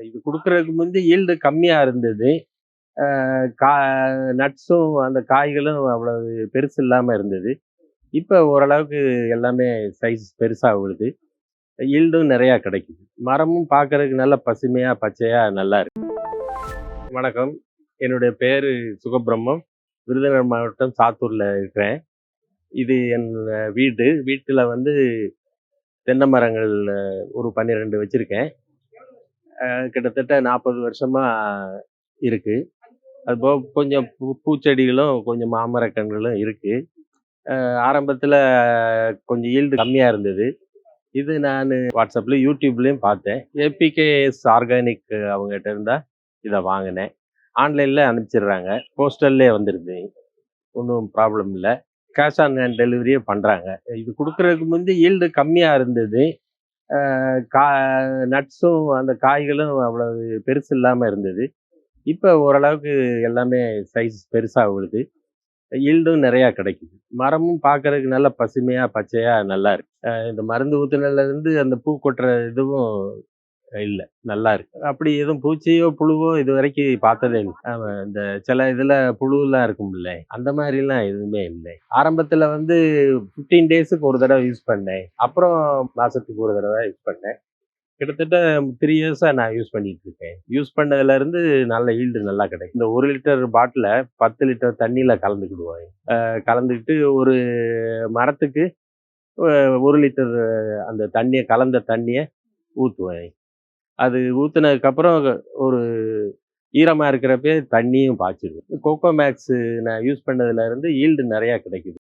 இது குடுக்குறதுக்கு முந்தி ஈல்டு கம்மியா இருந்தது. அ கா நட்ஸும் அந்த காய்களும் அவ்வளவு பெருசு இல்லாம இருந்தது. இப்ப ஓரளவுக்கு எல்லாமே சைஸ் பெருசா விழுது. ஈல்டும் நெறையா கிடைக்குது. மரமும் பார்க்கறதுக்கு நல்ல பசுமையா, பச்சையா நல்லா இருக்கு. வணக்கம். என்னுடைய பேரு சுகப்பிரம்மம். விருதுநகர் மாவட்டம் சாத்தூர்ல இருக்கிறேன். இது என் வீடு. வீட்டுல வந்து தென்னை மரங்கள் ஒரு 12 வச்சிருக்கேன். கிட்டத்தட்ட 40 வருஷமா இருக்கு. அதுபோக கொஞ்சம் பூச்செடிகளும், கொஞ்சம் மாமரக் கன்றுகளும் இருக்கு. ஆரம்பத்துல கொஞ்சம் ஈல்டு கம்மியா இருந்தது. இது நானு WhatsAppல, YouTubeலயும் பார்த்தேன். ஏபிகேஎஸ் ஆர்கானிக் அவங்ககிட்ட இருந்தா இத வாங்குனேன். ஆன்லைன்ல அனுப்பிச்சிடுறாங்க. போஸ்டல்லயே வந்துருது. ஒண்ணும் ப்ராப்ளம் இல்ல. கேஷ் ஆன் ஹேண்ட் டெலிவரியே பண்றாங்க. இது குடுக்குறதுக்கு முந்தி ஈல்டு கம்மியா இருந்தது. அ கா நட்ஸும் அந்த காய்களும் அவ்வளவு பெருசு இல்லாம இருந்தது. இப்ப ஓரளவுக்கு எல்லாமே சைஸ் பெருசா விழுது. ஈல்டும் நெறையா கிடைக்குது. மரமும் பார்க்கறதுக்கு நல்ல பசுமையா, பச்சையா நல்லா இருக்கு. இந்த மருந்து ஊத்துனதுலருந்து அந்த பூ கொட்டுற இதுவும் இல்ல. நல்லா இருக்கு. அப்படி எதுவும் பூச்சியோ, புழுவோ இதுவரைக்கும் பார்த்ததே இல்ல. ஆமா. இந்த சில இதுல புழுலாம் இருக்கும்ல, அந்த மாரிலாம் எதுவுமே இல்லை. ஆரம்பத்துல வந்து 15 டேஸுக்கு ஒரு தடவ யூஸ் பண்ணேன். அப்புறம் மாசத்துக்கு ஒரு தடவ யூஸ் பண்ணேன். கிட்டத்தட்ட 3 இயர்ஸா நான் யூஸ் பண்ணிட்டு இருக்கேன். யூஸ் பண்ணதுலருந்து நல்ல ஈல்டு நல்லா கிடைக்கும். இந்த 1 லிட்டர் பாட்டில 10 லிட்டர் தண்ணீல கலந்துக்கிடுவோம். கலந்துக்கிட்டு ஒரு மரத்துக்கு 1 லிட்டர் அந்த கலந்த தண்ணிய ஊத்துவேன். அது ஊத்துனதுக்கப்புறம் ஒரு ஈரமா இருக்கிறப்பயே தண்ணியும் பாய்ச்சிருவேன். கோகோ மேக்ஸ் நான் யூஸ் பண்ணதுலருந்து ஈல்டு நெறையா கிடைக்குது.